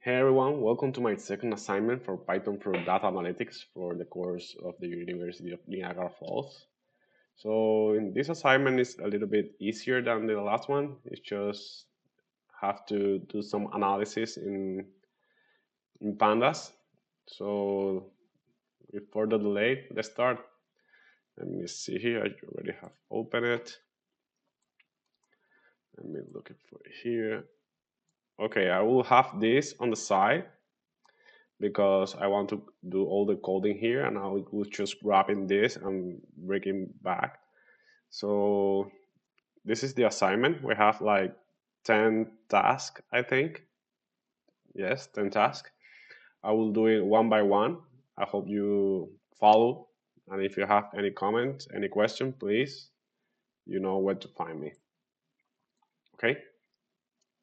Hey everyone, welcome to my second assignment for Python for Data Analytics for the course of the University of Niagara Falls. So in this assignment is a little bit easier than the last one. It's just have to do some analysis in Pandas. So with further delay, let's start. Let me see here, I already have opened it. Let me look for it here. Okay, I will have this on the side because I want to do all the coding here, and I will just grab in this and bring it back. So this is the assignment. We have like 10 tasks, I think. Yes, 10 tasks. I will do it one by one. I hope you follow. And if you have any comment, any question, please, you know where to find me. Okay,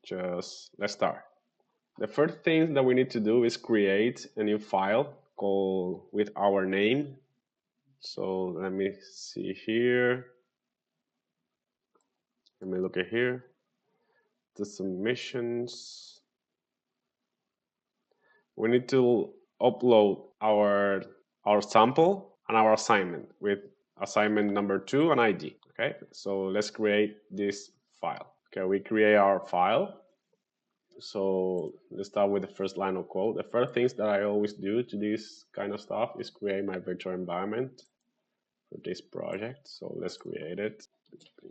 just let's start. The first thing that we need to do is create a new file called with our name. So let me see here. Let me look at here. The submissions. We need to upload our sample and our assignment with assignment number 2 and ID. Okay, so let's create this file. Okay, we create our file. So let's start with the first line of code. The first things that I always do to this kind of stuff is create my virtual environment for this project. So let's create it.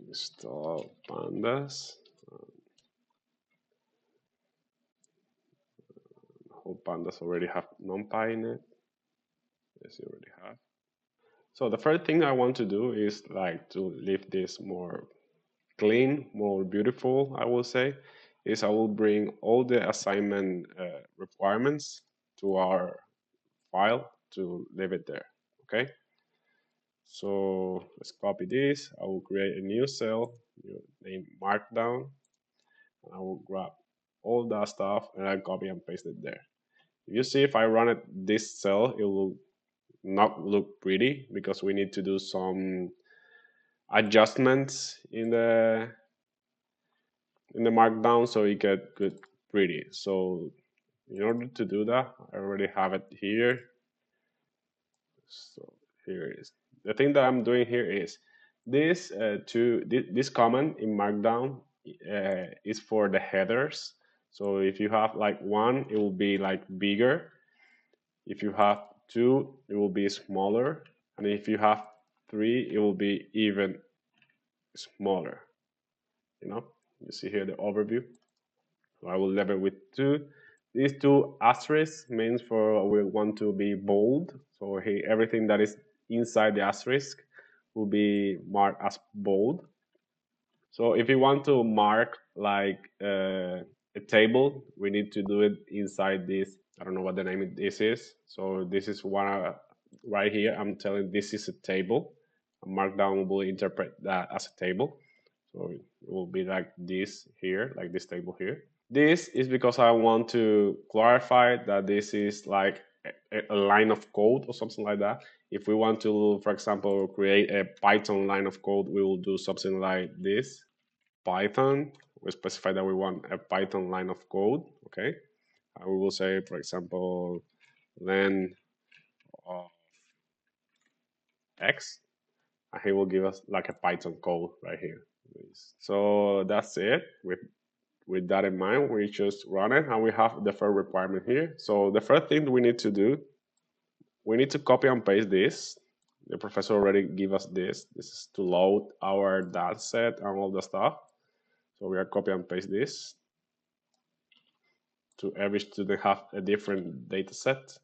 Install pandas. Hope pandas already have NumPy in it. Yes, you already have. So the first thing I want to do is like to leave this more clean, more beautiful, I will say, is I will bring all the assignment requirements to our file to leave it there, okay? So let's copy this. I will create a new cell, name markdown. I will grab all that stuff and I copy and paste it there. You see, if I run it this cell, it will not look pretty because we need to do some adjustments in the markdown so it get good pretty. So in order to do that, I already have it here. So here it is. The thing that I'm doing here is this this comment in markdown is for the headers. So if you have like 1, it will be like bigger. If you have 2, it will be smaller. And if you have 3, it will be even smaller. You see here the overview. So I will leave it with 2. These 2 asterisks means for we want to be bold. So here, everything that is inside the asterisk will be marked as bold. So if you want to mark like a table, we need to do it inside this. I don't know what the name of this is. So this is one right here. I'm telling this is a table. A markdown will interpret that as a table. So it will be like this here, like this table here. This is because I want to clarify that this is like a line of code or something like that. If we want to, for example, create a Python line of code, we will do something like this. Python, we specify that we want a Python line of code, okay? And we will say, for example, len of x, and he will give us like a Python code right here. So that's it. With that in mind, we just run it and we have the first requirement here. So the first thing we need to do, we need to copy and paste this. The professor already gave us this. This is to load our data set and all the stuff. So we are copy and paste this. To every student have a different data set.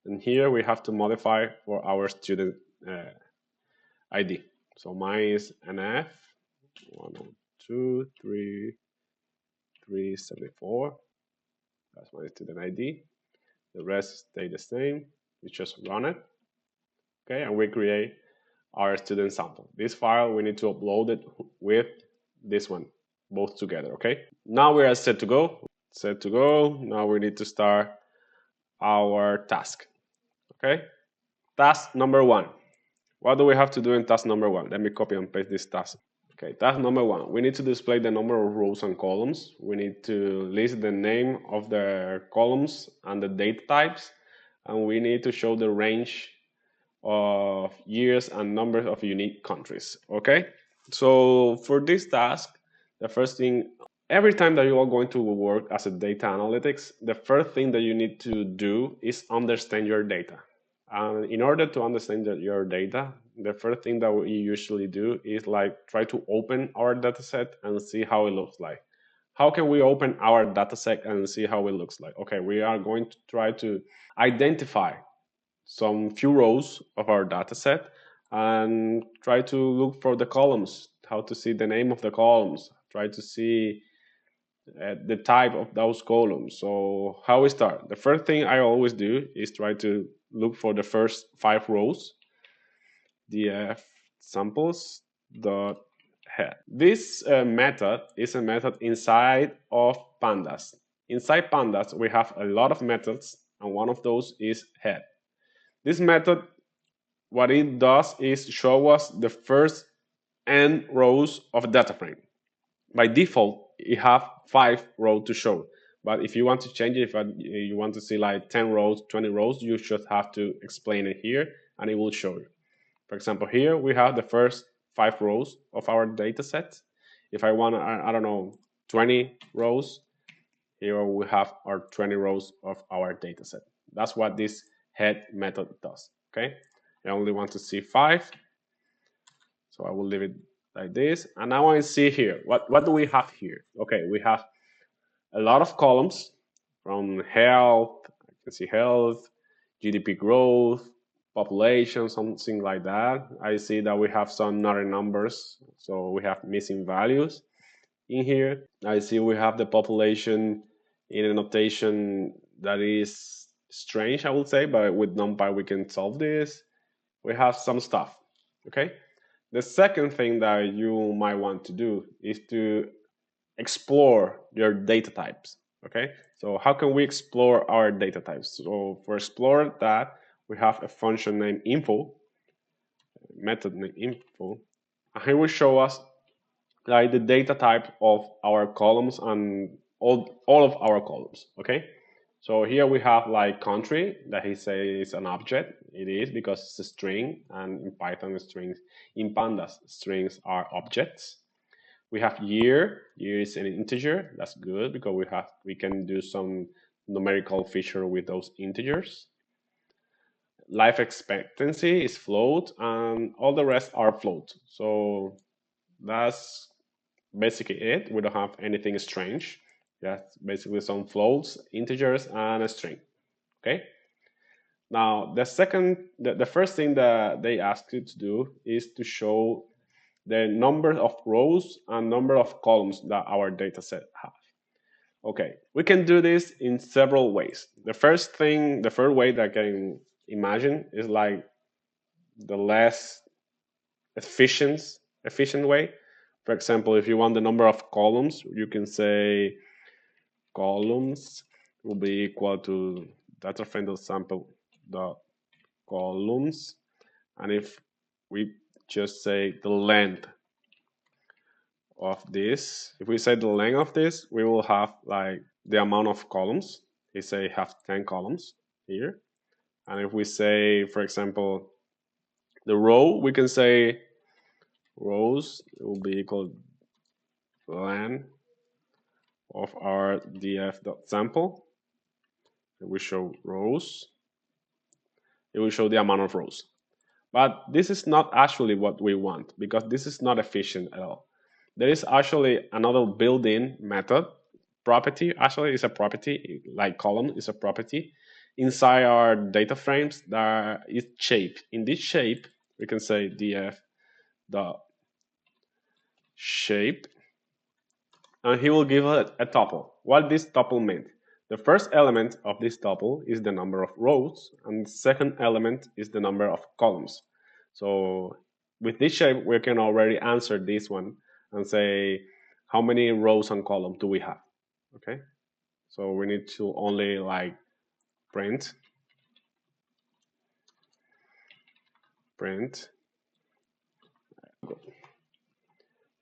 And here we have to modify for our student ID. So mine is NF 102.3.374. That's my student ID. The rest stay the same. We just run it. Okay, and we create our student sample. This file, we need to upload it with this one, both together, okay? Now we are set to go. Set to go. Now we need to start our task, okay? Task number 1. What do we have to do in task number 1? Let me copy and paste this task. Okay, that's number one. We need to display the number of rows and columns. We need to list the name of the columns and the data types. And we need to show the range of years and numbers of unique countries. Okay, so for this task, the first thing, every time that you are going to work as a data analytics, the first thing that you need to do is understand your data. And in order to understand your data, the first thing that we usually do is like try to open our data set and see how it looks like. How can we open our data set and see how it looks like? Okay, we are going to try to identify some few rows of our data set and try to look for the columns, how to see the name of the columns, try to see the type of those columns. So how we start? The first thing I always do is try to look for the first 5 rows, df samples dot head. This method is a method inside of Pandas. Inside Pandas, we have a lot of methods, and one of those is head. This method, what it does is show us the first n rows of a data frame. By default, it have 5 rows to show. But if you want to change it, if you want to see like 10 rows, 20 rows, you should have to explain it here and it will show you. For example, here we have the first 5 rows of our data set. If I want, I don't know, 20 rows, here we have our 20 rows of our data set. That's what this head method does, okay? I only want to see 5, so I will leave it like this. And now I see here, what do we have here? Okay, we have a lot of columns from health, I can see health, GDP growth, population, something like that. I see that we have some other numbers, so we have missing values in here. I see we have the population in a notation that is strange, I would say, but with NumPy we can solve this. We have some stuff, okay? The second thing that you might want to do is to explore your data types, okay? So how can we explore our data types? So for explore that, we have a function named info, method named info, and here will show us like the data type of our columns and all of our columns, okay? So here we have like country that he says is an object. It is because it's a string, and in Python strings, in Pandas strings are objects. We have year. Year is an integer. That's good because we can do some numerical feature with those integers. Life expectancy is float, and all the rest are float. So that's basically it. We don't have anything strange. Just basically some floats, integers, and a string. Okay. Now the first thing that they ask you to do is to show the number of rows and number of columns that our data set have. Okay, we can do this in several ways. The first way that I can imagine is like the less efficient way. For example, if you want the number of columns, you can say columns will be equal to data frame sample dot columns, and if we just say the length of this, if we say the length of this, we will have like the amount of columns. We say have 10 columns here, and if we say, for example, the row, we can say rows will be equal to length of our df.sample. If we show rows, it will show the amount of rows. But this is not actually what we want because this is not efficient at all. There is actually another built-in method. Property actually is a property, like column is a property inside our data frames that is shape. In this shape, we can say df dot shape, and he will give a tuple. What this tuple meant? The first element of this tuple is the number of rows, and the second element is the number of columns. So with this shape, we can already answer this one and say how many rows and columns do we have. Okay, so we need to only like print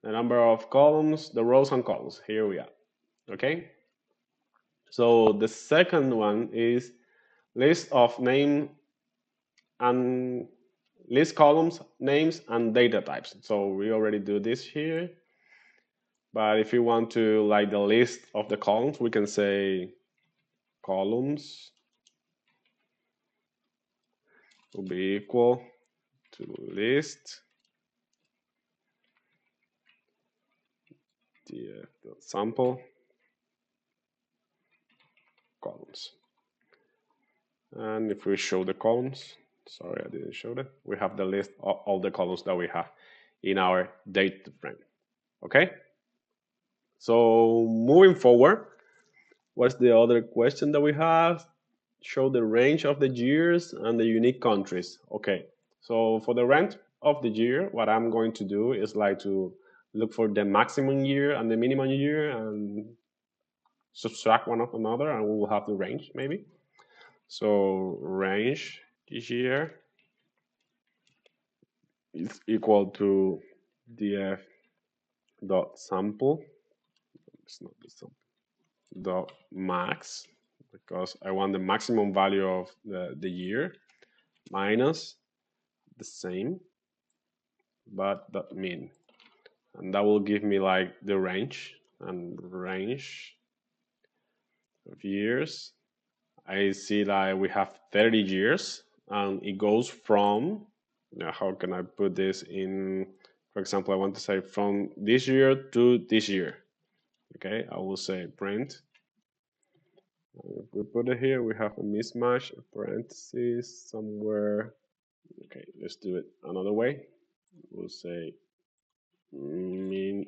the number of columns, the rows and columns. Here we are. Okay. So the second one is list of name and list columns, names, and data types. So we already do this here. But if you want to like the list of the columns, we can say columns will be equal to list the sample columns. And if we show the columns, sorry, I didn't show that. We have the list of all the columns that we have in our data frame. Okay. So moving forward, what's the other question that we have? Show the range of the years and the unique countries. Okay. So for the range of the year, what I'm going to do is like to look for the maximum year and the minimum year and subtract one of another, and we will have the range maybe. So range year is equal to df dot sample. It's not the sample dot max, because I want the maximum value of the year, minus the same but dot min, and that will give me like the range, and range of years. I see that we have 30 years, and it goes from, how can I put this in, for example, I want to say from this year to this year. Okay, I will say print. If we put it here, we have a mismatch, a parentheses somewhere. Okay, let's do it another way. We'll say min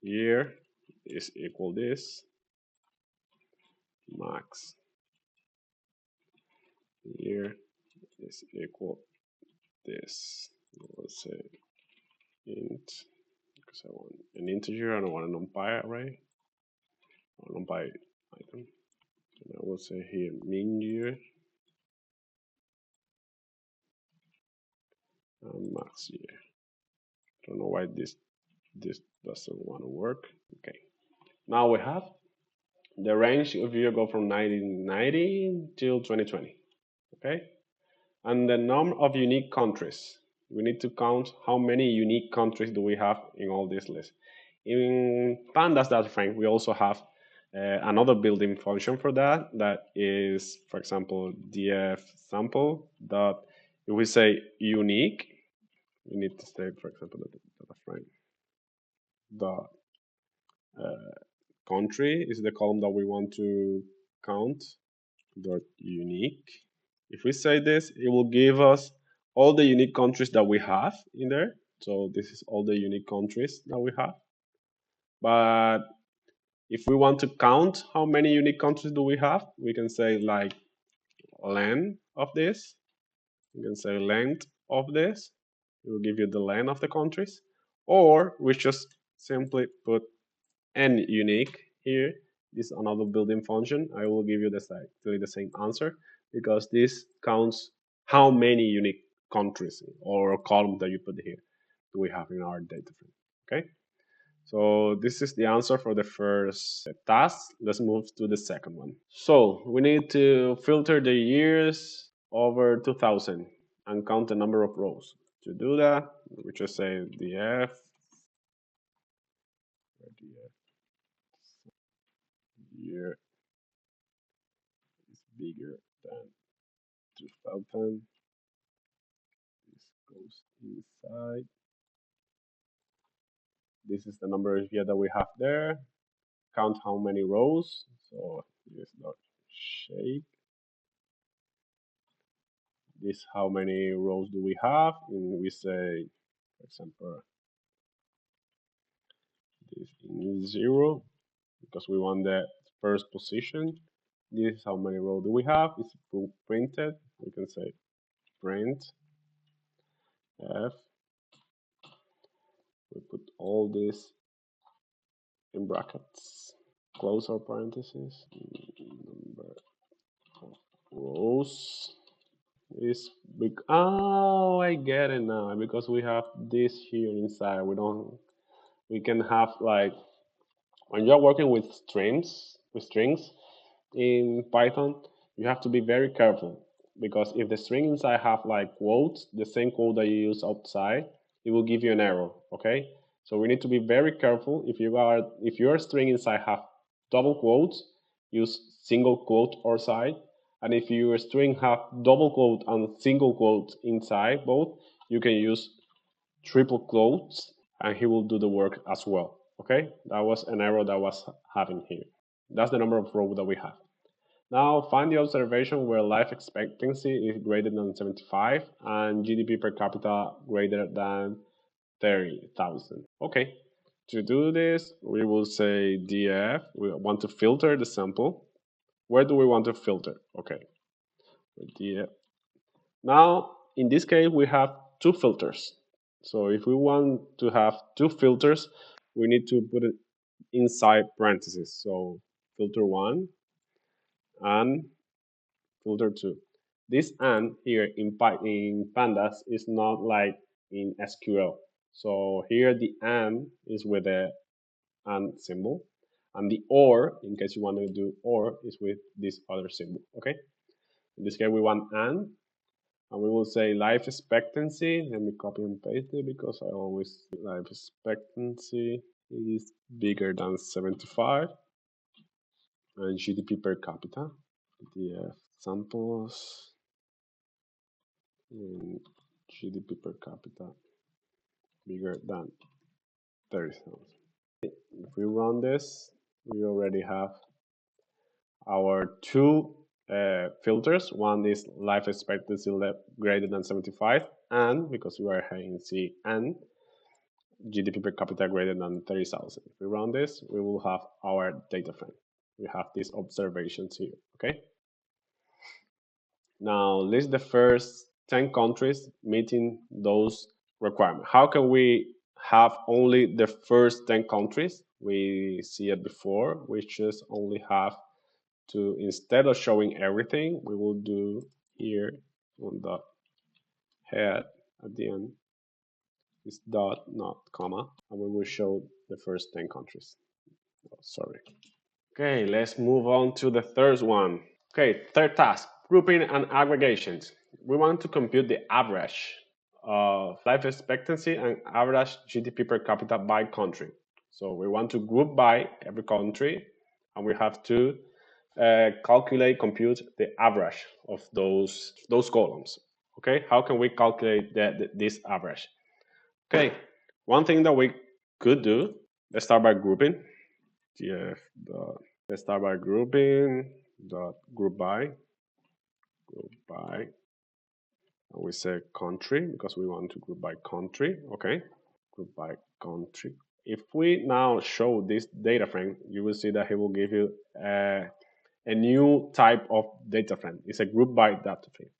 year is equal this, max year is equal this. We'll say int, because I want an integer, I don't want a NumPy array or NumPy item. And I will say here min year and max year. I don't know why this doesn't want to work. Okay, now we have the range of year go from 1990 till 2020. Okay, and the number of unique countries. We need to count how many unique countries do we have in all this list. In Pandas data frame, we also have another built-in function for that. That is, for example, df sample dot. If we say unique, we need to say, for example, the data frame dot country is the column that we want to count dot unique. If we say this, it will give us all the unique countries that we have in there. So this is all the unique countries that we have. But if we want to count how many unique countries do we have, we can say like len of this. You can say length of this. It will give you the length of the countries. Or we just simply put n unique here. This is another built-in function. I will give you the same answer, because this counts how many unique countries or column that you put here do we have in our data frame. Okay, so this is the answer for the first task. Let's move to the second one. So we need to filter the years over 2000 and count the number of rows. To do that, we just say df year is bigger than 2000. This goes inside. This is the number here that we have there. Count how many rows. So this dot shape. This how many rows do we have? And we say, for example, this is 0, because we want the first position. This is how many rows do we have. It's printed. We can say print f. We put all this in brackets. Close our parentheses. Number of rows is Oh, I get it now. Because we have this here inside, we don't. We can have like when you're working with strings in Python, you have to be very careful because if the string inside have like quotes, the same quote that you use outside, it will give you an error. Okay, so we need to be very careful. If your string inside have double quotes, use single quote outside, and if your string have double quote and single quote inside both, you can use triple quotes and he will do the work as well. Okay, that was an error that was having here. That's the number of rows that we have. Now find the observation where life expectancy is greater than 75 and GDP per capita greater than 30,000. Okay, to do this, we will say df. We want to filter the sample. Where do we want to filter? Okay, df. Now, in this case, we have two filters. So if we want to have two filters, we need to put it inside parentheses. So filter one and filter two. This and here in Pandas is not like in SQL. So here the and is with the and symbol, and the or, in case you want to do or, is with this other symbol. Okay. In this case, we want and we will say life expectancy. Let me copy and paste it because I always life expectancy is bigger than 75 and GDP per capita. PDF samples and GDP per capita bigger than 30,000. If we run this, we already have our two filters. One is life expectancy greater than 75, and because we are having C and GDP per capita greater than 30,000. If we run this, we will have our data frame. We have these observations here, okay? Now, list the first 10 countries meeting those requirements. How can we have only the first 10 countries? We see it before. We just only have to, instead of showing everything, we will do here on the head at the end is dot, not comma, and we will show the first 10 countries. Oh, sorry. Okay, let's move on to the third one. Okay, third task, grouping and aggregations. We want to compute the average of life expectancy and average GDP per capita by country. So we want to group by every country, and we have to compute the average of those columns. Okay, how can we calculate this average? Okay, one thing that we could do, let's start by grouping. Df dot, let's start by grouping dot group by, and we say country because we want to group by country. Okay, group by country. If we now show this data frame, you will see that he will give you a new type of data frame. It's a group by data frame.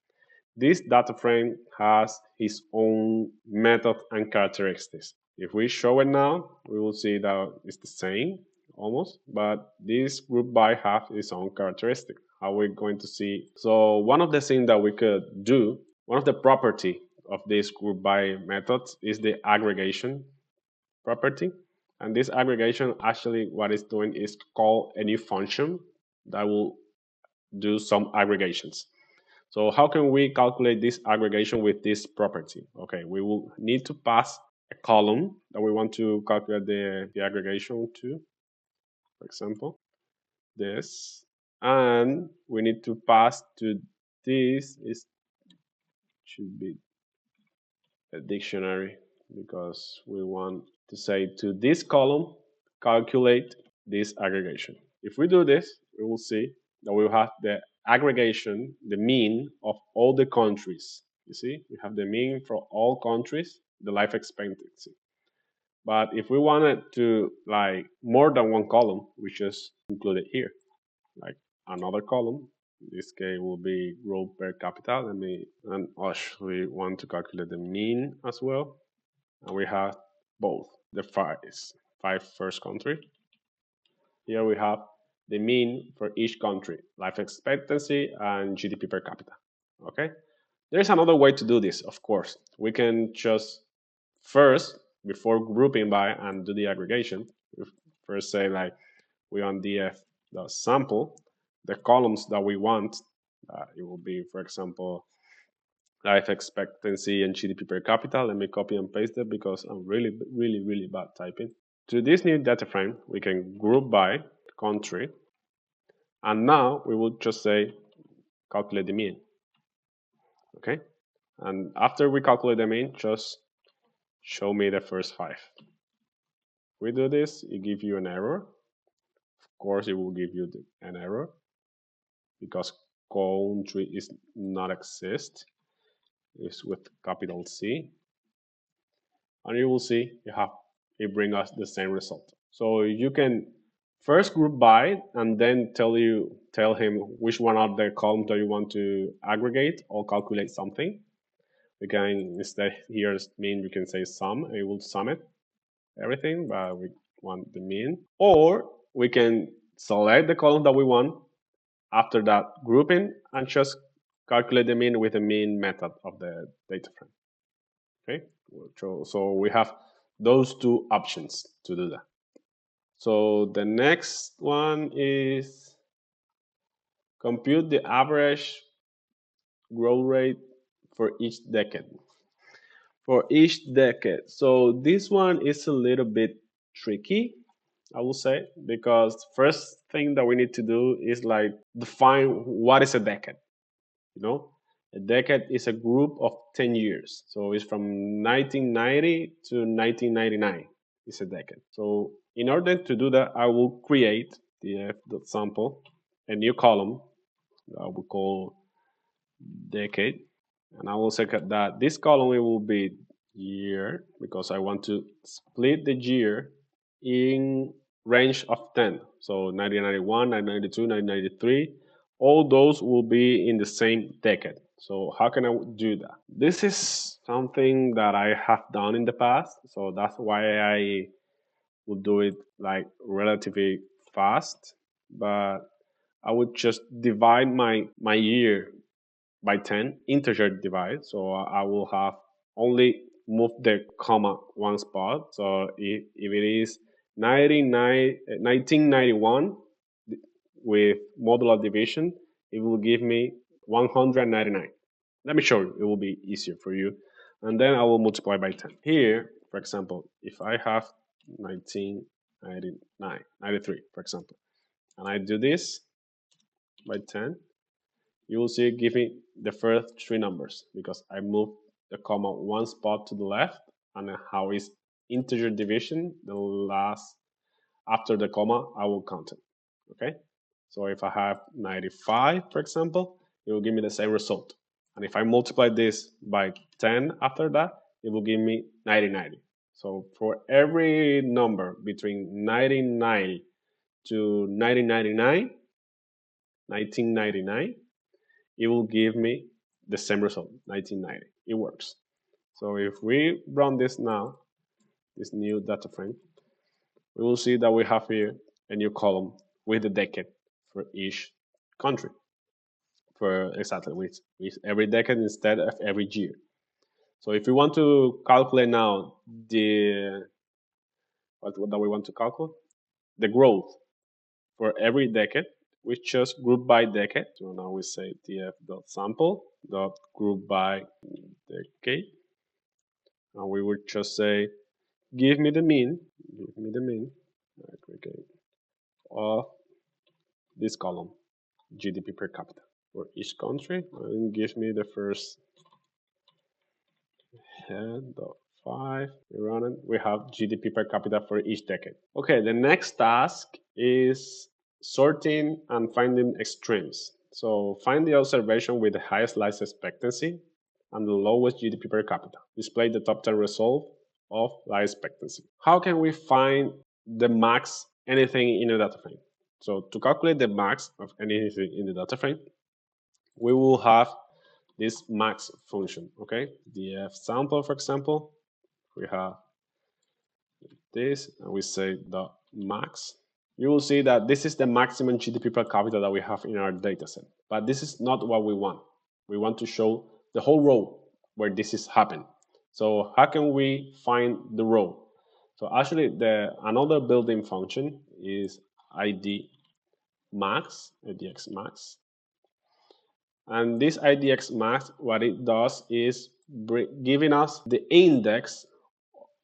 This data frame has its own method and characteristics. If we show it now, we will see that it's the same almost, but this group by have its own characteristic. How we're going to see. So one of the things that we could do, one of the property of this group by method is the aggregation property. And this aggregation actually what it's doing is call a new function that will do some aggregations. So how can we calculate this aggregation with this property? Okay, we will need to pass a column that we want to calculate the aggregation to, for example, this. And we need to pass to this, should be a dictionary because we want to say to this column, calculate this aggregation. If we do this, we will see that we will have the aggregation, the mean of all the countries. You see, we have the mean for all countries, the life expectancy. But if we wanted to like more than one column, we just include it here, like another column. In this case will be growth per capita. And we want to calculate the mean as well. And we have both the five first country. Here we have the mean for each country, life expectancy and GDP per capita. Okay, There's another way to do this, of course. We can just first, before grouping by and do the aggregation, we first say like we on df the sample, the columns that we want, it will be, for example, life expectancy and GDP per capita. Let me copy and paste it because I'm really bad typing. To this new data frame, we can group by country, and now we will just say calculate the mean. Okay, and after we calculate the mean, just show me the first 5. We do this, it gives you an error. Of course, it will give you an error because country is not exist. It's with capital C, and you will see it bring us the same result. So you can first group by and then tell him which one of the columns that you want to aggregate or calculate something. We can instead here mean we can say sum, and it will sum it everything, but we want the mean. Or we can select the column that we want after that grouping and just calculate the mean with the mean method of the data frame. Okay, so we have those two options to do that. So the next one is compute the average growth rate for each decade. For each decade. So this one is a little bit tricky, I will say, because first thing that we need to do is like define what is a decade. You know, a decade is a group of 10 years. So it's from 1990 to 1999 is a decade. So in order to do that, I will create the sample, a new column that I will call decade. And I will say that this column it will be year because I want to split the year in range of 10. So 1991, 1992, 1993, all those will be in the same decade. So how can I do that? This is something that I have done in the past. So that's why I will do it like relatively fast. But I would just divide my year by 10 integer divide. So I will have only move the comma one spot. So if it is 1991 with modular division, it will give me 199. Let me show you, it will be easier for you. And then I will multiply by 10. Here, for example, if I have 1999, 93, for example, and I do this by 10, you will see it give me the first 3 numbers because I moved the comma one spot to the left, and how is integer division, the last after the comma, I will count it. Okay, so if I have 95, for example, it will give me the same result. And if I multiply this by 10 after that, it will give me 9090. So for every number between 1990 to 1999, 1999, it will give me the same result, 1990. It works. So if we run this now, this new data frame, we will see that we have here a new column with the decade for each country, for exactly with every decade instead of every year. So if we want to calculate now the what that we want to calculate, the growth for every decade, we just group by decade. So now we say df.sample dot group by decade, and we would just say give me the mean aggregate of this column, GDP per capita for each country, and give me the first head of 5. We run it. We have GDP per capita for each decade. Okay, the next task is sorting and finding extremes. So find the observation with the highest life expectancy and the lowest GDP per capita. Display the top 10 result of life expectancy. How can we find the max anything in the data frame? So to calculate the max of anything in the data frame, we will have this max function, okay? The sample, for example, we have this, and we say the max. You will see that this is the maximum GDP per capita that we have in our dataset. But this is not what we want. We want to show the whole row where this is happening. So how can we find the row? So actually, the another built-in function is id max, idx max, and this idx max, what it does is giving us the index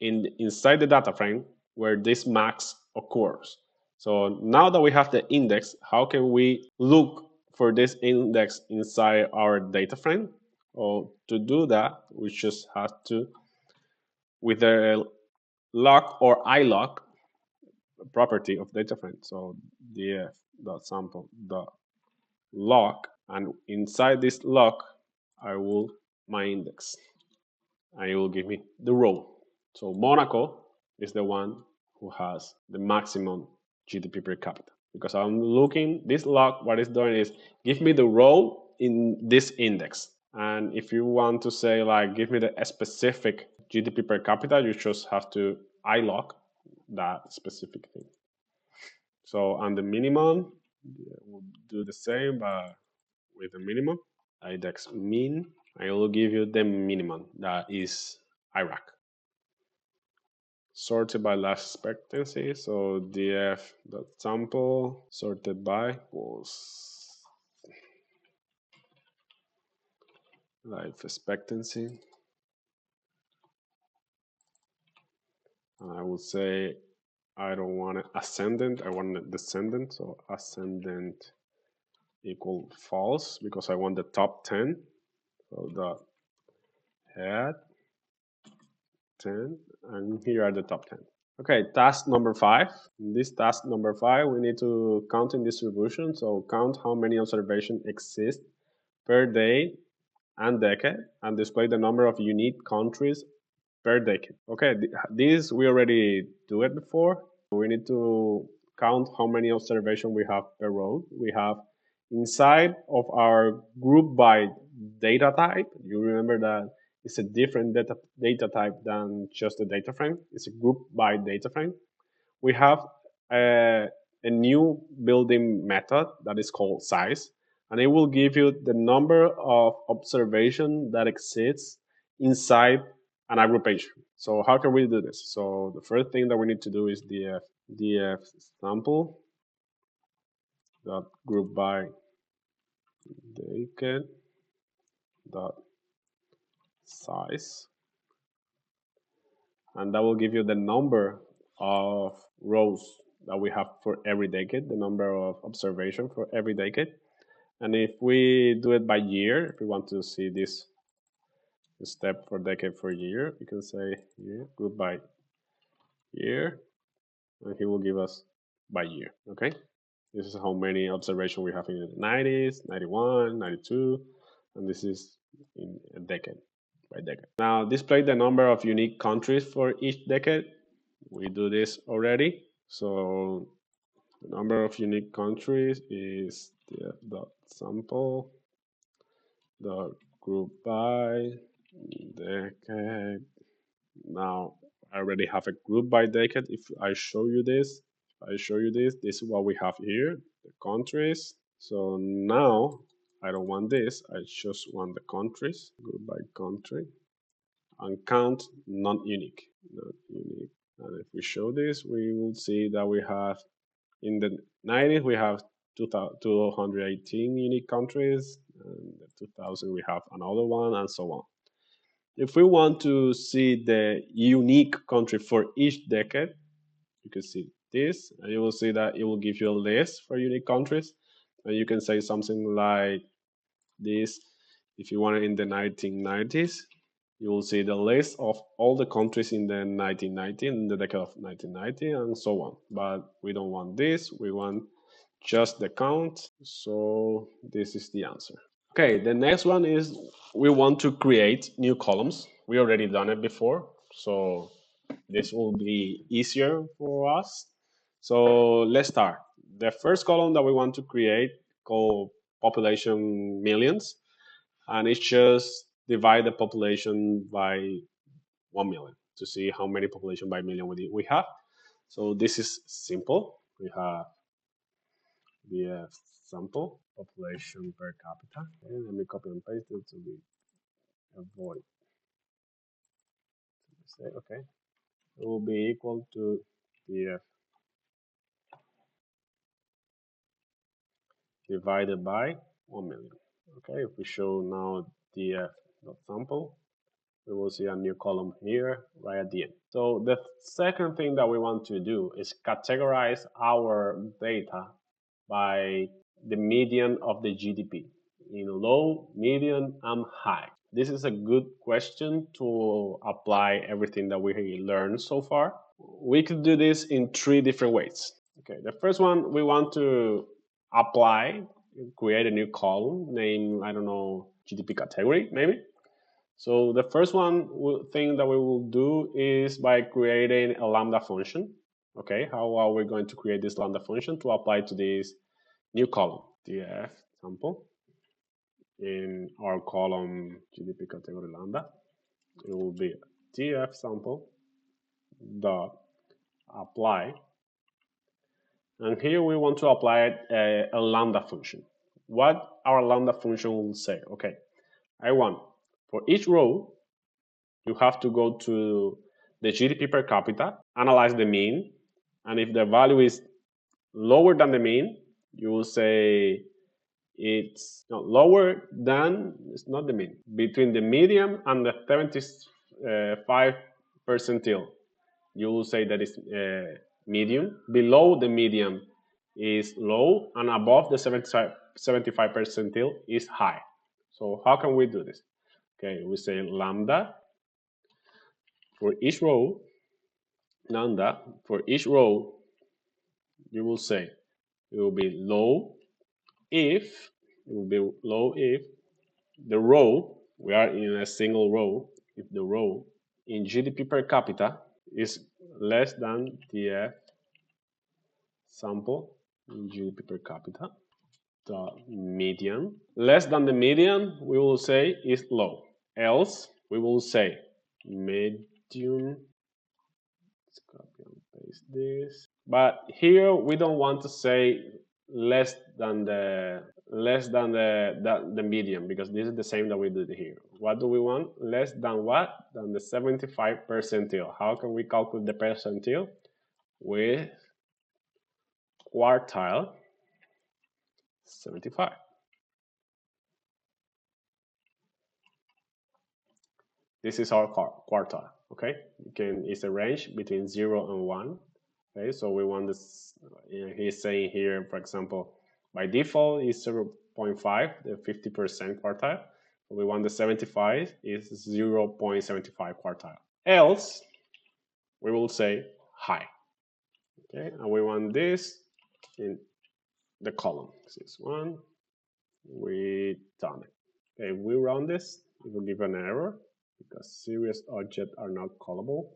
inside the data frame where this max occurs. So now that we have the index, how can we look for this index inside our data frame? Well, to do that, we just have to, with the lock or ilock property of data frame. So df.sample.lock, and inside this lock, I will my index, and it will give me the row. So Monaco is the one who has the maximum GDP per capita, because I'm looking, this log, what it's doing is give me the row in this index. And if you want to say like, give me the specific GDP per capita, you just have to iLog that specific thing. So on the minimum, we'll do the same, but with the minimum, index min, I will give you the minimum, that is Iraq. Sorted by life expectancy, so df.sample sorted by was life expectancy, and I would say I don't want it ascendant, I want it descendant, so ascendant equal false, because I want the top 10, so the head 10, and here are the top 10. Okay, task number 5. In this task number 5, we need to count in distribution. So count how many observations exist per day and decade, and display the number of unique countries per decade. Okay, this we already do it before. We need to count how many observations we have per row. We have inside of our group by data type. You remember that it's a different data type than just a data frame. It's a group by data frame. We have a new building method that is called size, and it will give you the number of observation that exists inside an aggregation. So how can we do this? So the first thing that we need to do is df sample dot group by decade dot size, and that will give you the number of rows that we have for every decade, the number of observation for every decade. And if we do it by year, if we want to see this step for decade for year, we can say here, group by year, and he will give us by year, okay? This is how many observations we have in the 90s, 91, 92, and this is in a decade by decade. Now display the number of unique countries for each decade. We do this already. So the number of unique countries is the dot sample dot group by decade. Now I already have a group by decade. If I show you this, this is what we have here, the countries. So now I don't want this, I just want the countries, group by country, and count non-unique. And if we show this, we will see that we have, in the 90s, we have 218 unique countries, and the 2000 we have another one, and so on. If we want to see the unique country for each decade, you can see this, and you will see that it will give you a list for unique countries, and you can say something like this. If you want it in the 1990s, you will see the list of all the countries in the 1990, in the decade of 1990, and so on. But we don't want this, we want just the count, so this is the answer. Okay, the next one is we want to create new columns. We already done it before, so this will be easier for us. So let's start. The first column that we want to create called population millions, and it's just divide the population by 1 million to see how many population by million we have. So this is simple. We have the sample population per capita. Okay, let me copy and paste it to be avoid. Say okay. It will be equal to df divided by 1 million. Okay, if we show now df.sample, we will see a new column here right at the end. So the second thing that we want to do is categorize our data by the median of the GDP in low, medium, and high. This is a good question to apply everything that we learned so far. We could do this in 3 different ways. Okay, the first one, we want to apply, create a new column named, I don't know, GDP category, maybe. So the first thing that we will do is by creating a lambda function. Okay, how are we going to create this lambda function to apply to this new column, df sample, in our column GDP category lambda? It will be df sample dot apply, and here we want to apply a lambda function. What our lambda function will say? Okay, I want for each row you have to go to the GDP per capita, analyze the mean, and if the value is lower than the mean, you will say it's not lower than, it's not the mean, between the median and the 75 percentile. You will say that it's medium. Below the median is low, and above the 75 percentile is high. So how can we do this? Okay, we say lambda for each row, lambda for each row, you will say it will be low if the row, we are in a single row, if the row in GDP per capita is less than the sample in GDP per capita, the median. Less than the median, we will say is low. Else, we will say medium. Let's copy and paste this. But here we don't want to say less than the median, because this is the same that we did here. What do we want? Less than what? Than the 75 percentile. How can we calculate the percentile? With quartile 75. This is our quartile. Okay, it's a range between 0 and 1. Okay, so we want this. He's saying here, for example, by default is 0.5, the 50% quartile. We want the 75 is 0.75 quartile. Else, we will say high. Okay, and we want this in the column. This is one. We done it. Okay, we run this. It will give an error because serious objects are not callable.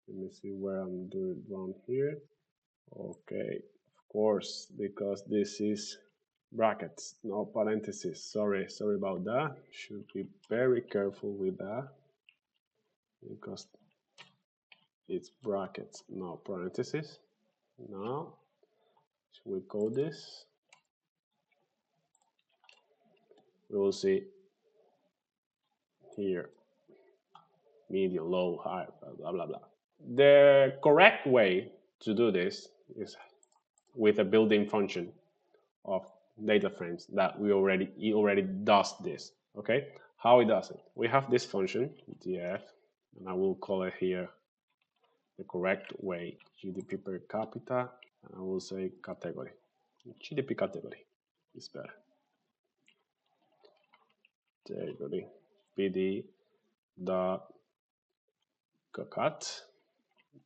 Let me see where I'm doing wrong here. Okay, of course, because this is brackets, no parentheses. Sorry about that. Should be very careful with that because it's brackets, no parentheses. Now, should we code this? We will see here, medium, low, high, blah, blah, blah. The correct way to do this is with a built-in function of data frames that it already does this. Okay, how it does it? We have this function df, and I will call it here the correct way, GDP per capita, and I will say category. GDP category is better. Category pd dot cut,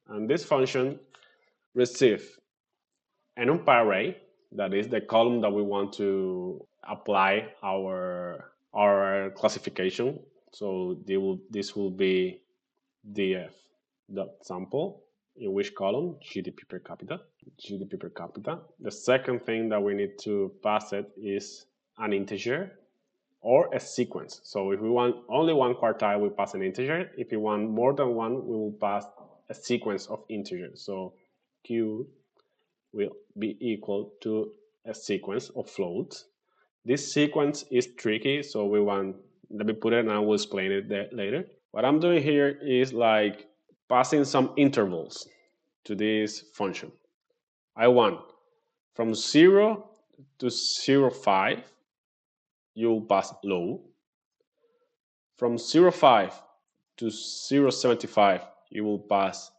and this function receives an NumPy array, that is the column that we want to apply our classification. So this will be df.sample, in which column? GDP per capita. GDP per capita. The second thing that we need to pass it is an integer or a sequence. So if we want only one quartile, we pass an integer. If we want more than one, we will pass a sequence of integers. So q will be equal to a sequence of floats. This sequence is tricky, so we want let me put it and I will explain it later. What I'm doing here is like passing some intervals to this function. I want from 0 to 0.5, you'll pass low. From 0.5 to 0.75, you will pass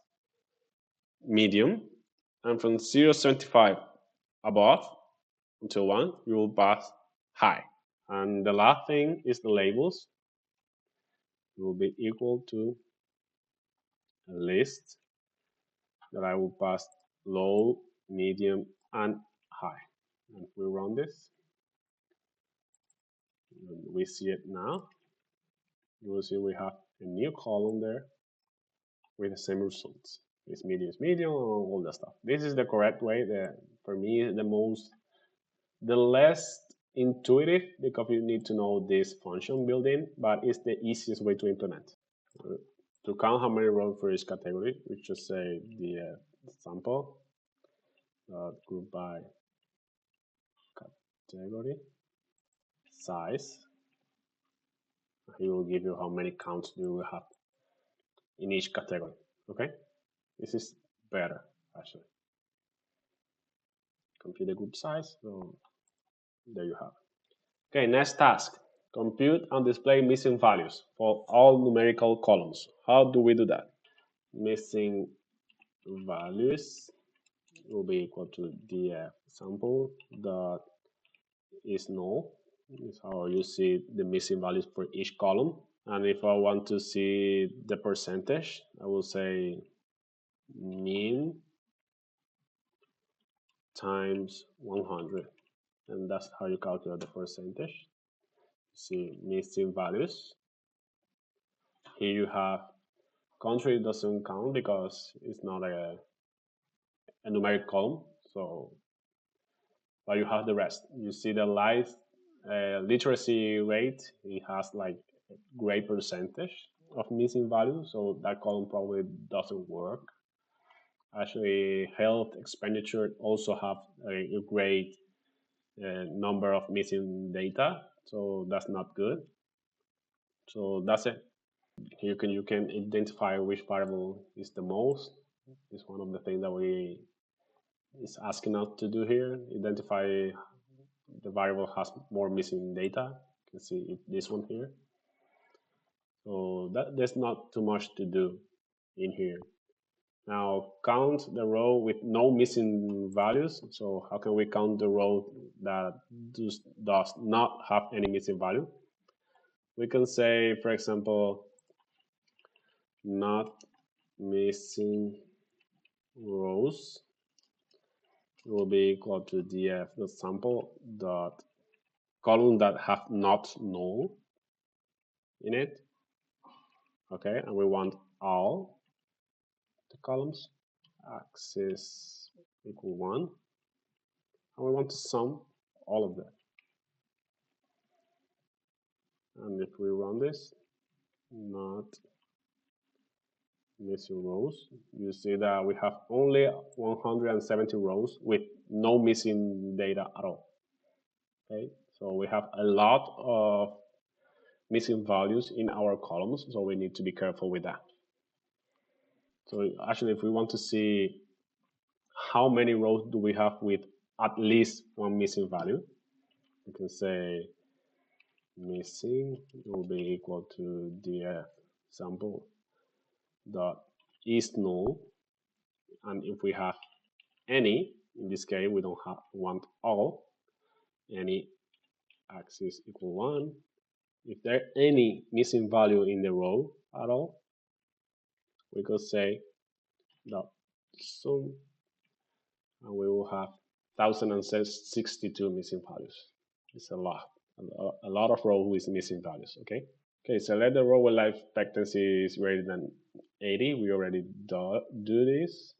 medium. And from 0.75 above until 1, you will pass high. And the last thing is the labels. It will be equal to a list that I will pass low, medium, and high. And if we run this, we see it now. You will see we have a new column there with the same results. It's medium, all that stuff. This is the correct way. For me, the less intuitive because you need to know this function built-in, but it's the easiest way to implement. To count how many rows for each category, we just say the sample group by category size. He will give you how many counts do you have in each category. Okay, this is better actually. Compute the group size. So there you have. Okay, next task. Compute and display missing values for all numerical columns. How do we do that? Missing values will be equal to df sample dot is null. This is how you see the missing values for each column. And if I want to see the percentage, I will say mean times 100. And that's how you calculate the percentage. See missing values. Here you have country doesn't count because it's not a numeric column. So, but you have the rest. You see the life literacy rate. It has like a great percentage of missing values. So that column probably doesn't work. Actually, health expenditure also have a great number of missing data. So that's not good. So that's it. You can identify which variable is the most. It's one of the things that we is asking us to do here. Identify the variable has more missing data. You can see this one here. So there's not too much to do in here. Now count the row with no missing values. So how can we count the row that does not have any missing value? We can say, for example, not missing rows will be equal to df.sample dot column that have not null in it. Okay, and we want all the columns axis equal 1, and we want to sum all of them. And if we run this, not missing rows, you see that we have only 170 rows with no missing data at all. Okay, so we have a lot of missing values in our columns, so we need to be careful with that. So actually, if we want to see how many rows do we have with at least one missing value, we can say missing will be equal to df sample dot is null, and if we have any, in this case we don't want all, any axis equal 1. If there any missing value in the row at all, we could say dot sum, and we will have 1062 missing values. It's a lot of rows with missing values. Okay, select the row where life expectancy is greater than 80. We already do this.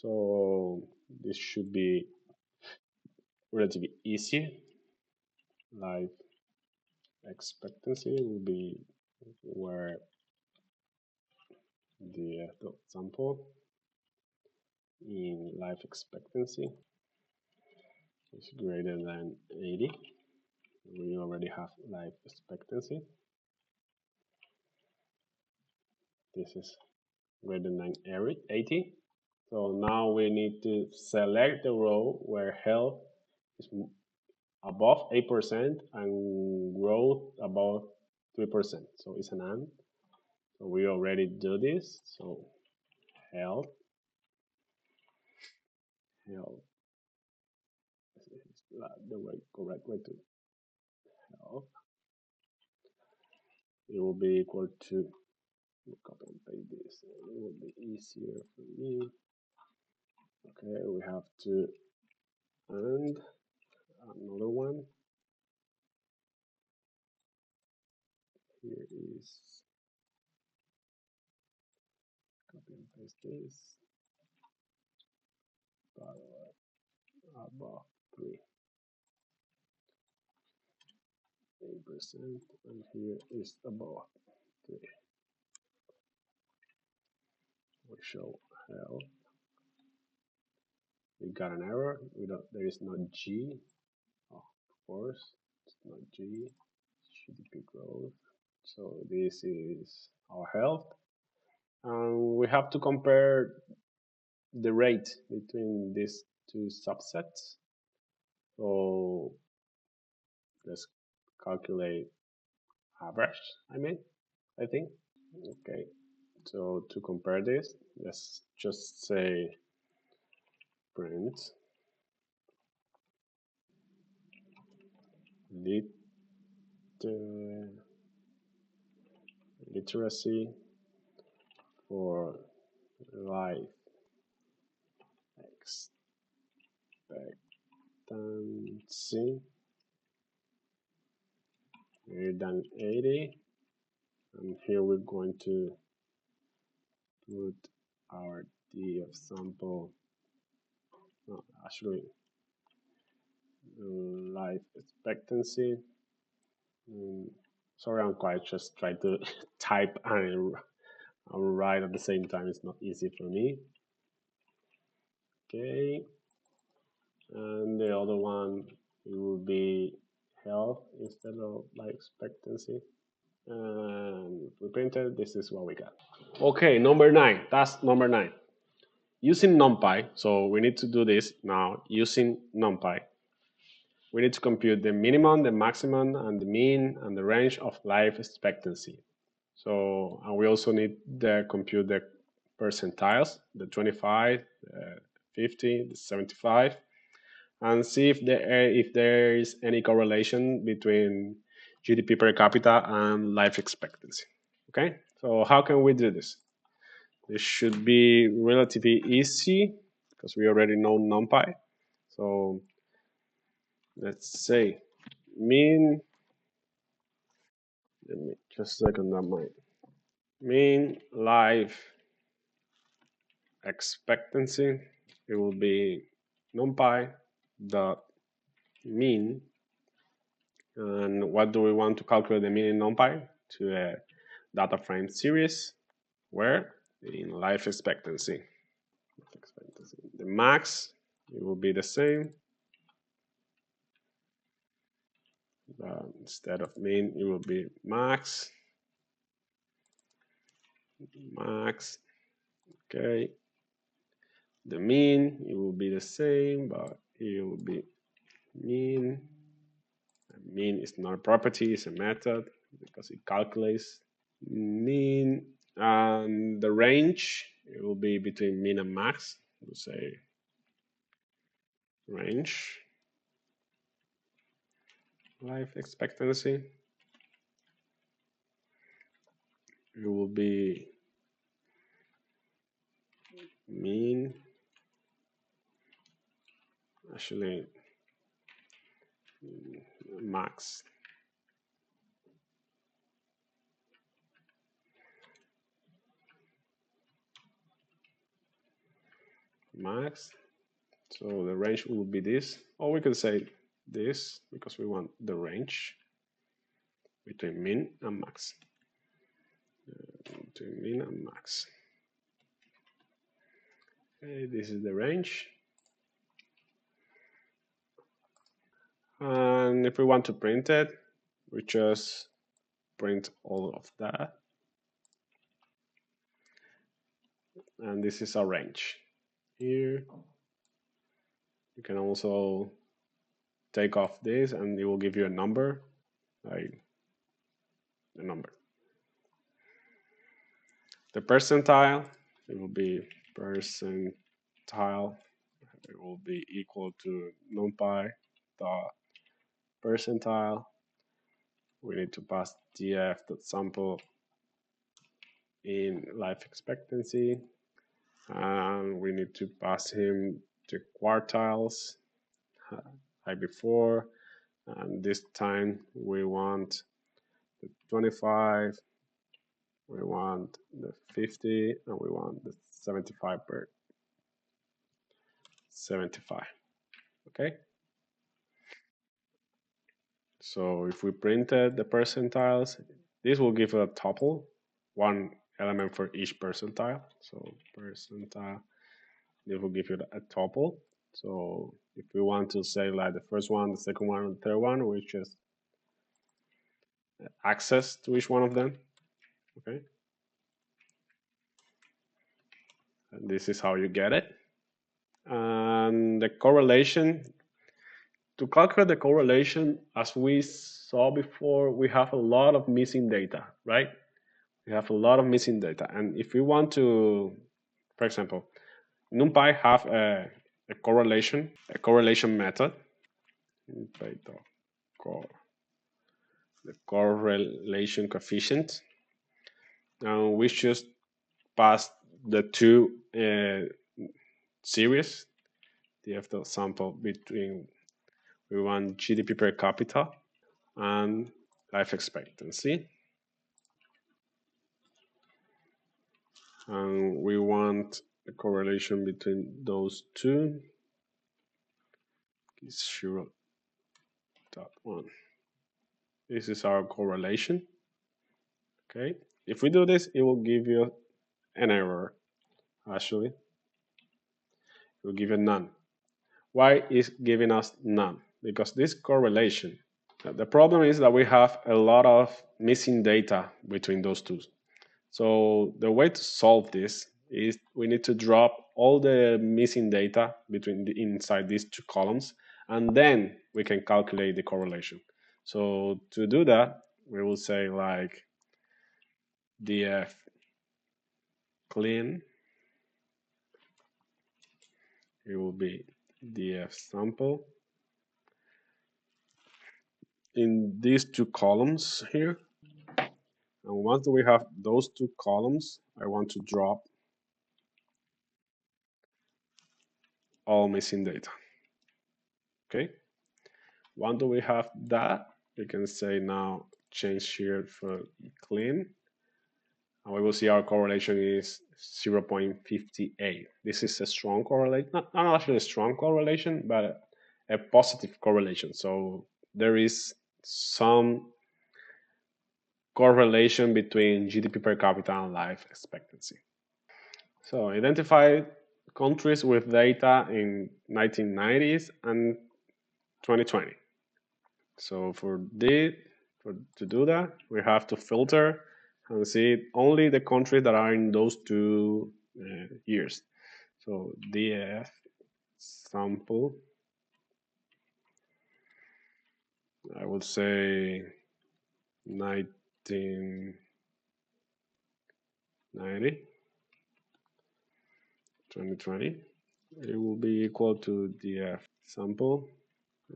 So this should be relatively easy. Life expectancy will be where the sample in life expectancy is greater than 80. We already already have life expectancy. This is greater than 80. So now we need to select the row where health is above 8% and growth above 3%. So it's an and. So we already do this. So health, health, the correct way to health. It will be equal to, copy and paste this. It will be easier for me. Okay, we have to and another one. Here is copy and paste this. Above 8%, and here is above 3. We show health. We got an error. There is no G. Oh, of course, it's not G. GDP growth. So this is our health. And we have to compare the rate between these two subsets. So let's calculate average, I think. Okay, so to compare this, let's just say print literacy for life expectancy greater than 80, and here we're going to put our df sample, no, actually life expectancy. Sorry, I'm quiet, just try to type and write at the same time. It's not easy for me. Okay, and the other one, it will be health instead of life expectancy. And if we print it, this is what we got. Okay, number 9, task number 9. Using NumPy, so we need to do this now using NumPy. We need to compute the minimum, the maximum, and the mean, and the range of life expectancy. So, and we also need to compute the percentiles, the 25, the 50, the 75, and see if there is any correlation between GDP per capita and life expectancy. Okay, so how can we do this? This should be relatively easy because we already know NumPy. So let's say mean, let me just second that mind. Mean life expectancy, it will be NumPy dot mean. And what do we want to calculate the mean in NumPy? To a data frame series where in life expectancy. The max, it will be the same. Instead of mean, it will be max. Max. Okay. The mean, it will be the same, but it will be mean. Mean is not a property, it's a method because it calculates mean. And the range, it will be between mean and max. We'll say range life expectancy. It will be mean, actually max. Max. So the range will be this, or we can say this because we want the range between min and max. Between min and max. Okay, this is the range. And if we want to print it, We just print all of that, and this is our range. Here, you can also take off this, and it will give you a number, like the number. The percentile, it will be percentile. It will be equal to NumPy dot percentile. We need to pass df.sample in life expectancy, and we need to pass him the quartiles like before, and this time we want the 25, we want the 50, and we want the 75 per 75. Okay, so if we printed the percentiles, this will give a tuple, one element for each percentile. So percentile, this will give you a tuple. So if we want to say like the first one, the second one, and the third one, we just access to each one of them. Okay, and this is how you get it. And the correlation, to calculate the correlation, as we saw before, we have a lot of missing data, right? We have a lot of missing data. And if we want to, for example, NumPy have a correlation method. The correlation coefficient. And we just pass the two series, the sample between, we want GDP per capita and life expectancy. And we want a correlation between those two is 0.1. This is our correlation. Okay, if we do this, it will give you an error. Actually, it will give you none. Why is giving us none? Because this correlation, the problem is that we have a lot of missing data between those two. So the way to solve this is we need to drop all the missing data inside these two columns, and then we can calculate the correlation. So to do that, we will say like df clean. It will be df sample in these two columns here. And once we have those two columns, I want to drop all missing data. Okay. Once we have that, we can say now change here for clean. And we will see our correlation is 0.58. This is a strong correlation, not actually a strong correlation, but a positive correlation. So there is some correlation between GDP per capita and life expectancy. So identify countries with data in 1990s and 2020. So to do that, we have to filter and see only the countries that are in those two years. So df sample, I would say 1990, 2020. It will be equal to df sample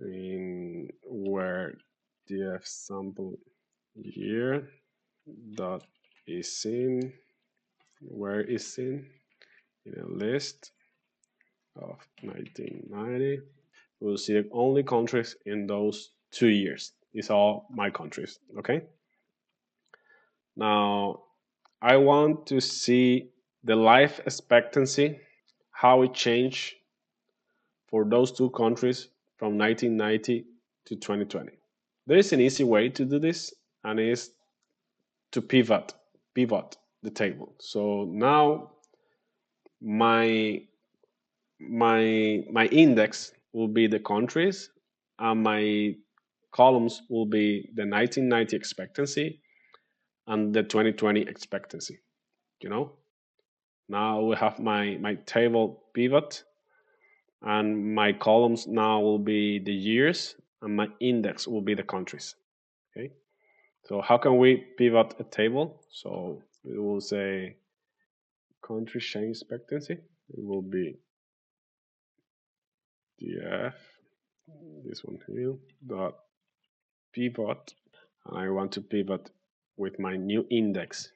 in where df sample year dot is seen, where is seen in a list of 1990. We'll see only countries in those 2 years. These are all my countries, okay? Now, I want to see the life expectancy, how it changed for those two countries from 1990 to 2020. There is an easy way to do this, and it is to pivot the table. So now my index will be the countries, and my columns will be the 1990 expectancy and the 2020 expectancy. You know, now we have my table pivot, and my columns now will be the years, and my index will be the countries. Okay. So how can we pivot a table? So we will say country change expectancy. It will be df, this one here, dot pivot. And I want to pivot with my new index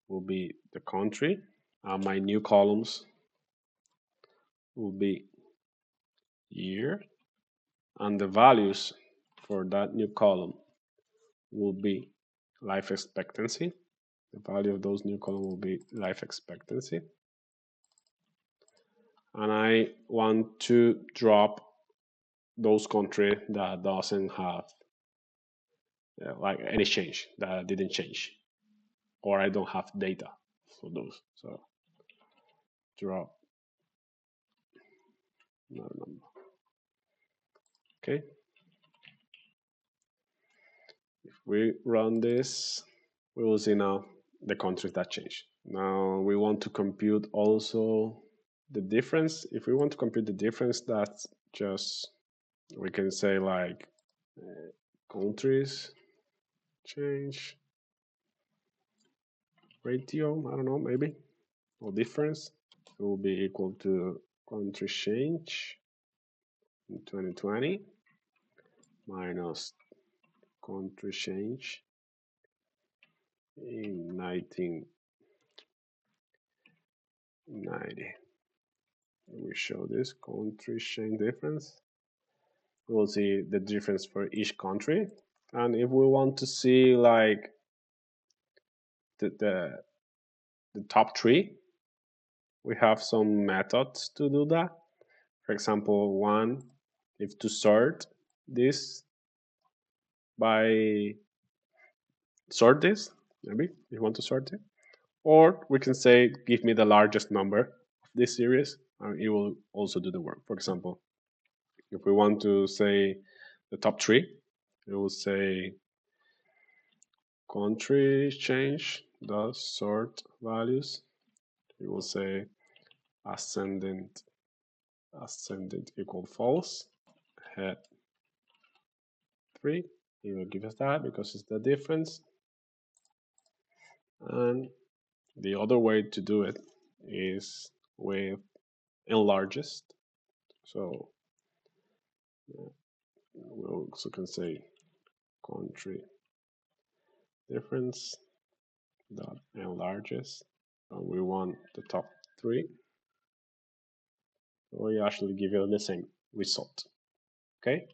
will be the country. And my new columns will be year. And the values for that new column will be life expectancy. The value of those new column will be life expectancy. And I want to drop those country that doesn't have like any change, that didn't change, or I don't have data for those. So drop another number. Okay. If we run this, we will see now the countries that change. Now we want to compute also the difference. If we want to compute the difference, that's just, we can say like countries change ratio, I don't know, maybe, or difference. It will be equal to country change in 2020 minus country change in 1990. We show this country change difference. We'll see the difference for each country. And if we want to see like the top three, we have some methods to do that. For example, one, if to sort this by sort this, maybe if you want to sort it. Or we can say, give me the largest number of this series, and it will also do the work. For example, if we want to say the top three, it will say country change does sort values. It will say ascendant equal false, head 3. It will give us that because it's the difference. And the other way to do it is with enlargest. So we also can say country difference dot enlargest. And we want the top three. So we actually give you the same result. Okay.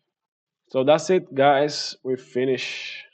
So that's it, guys. We finish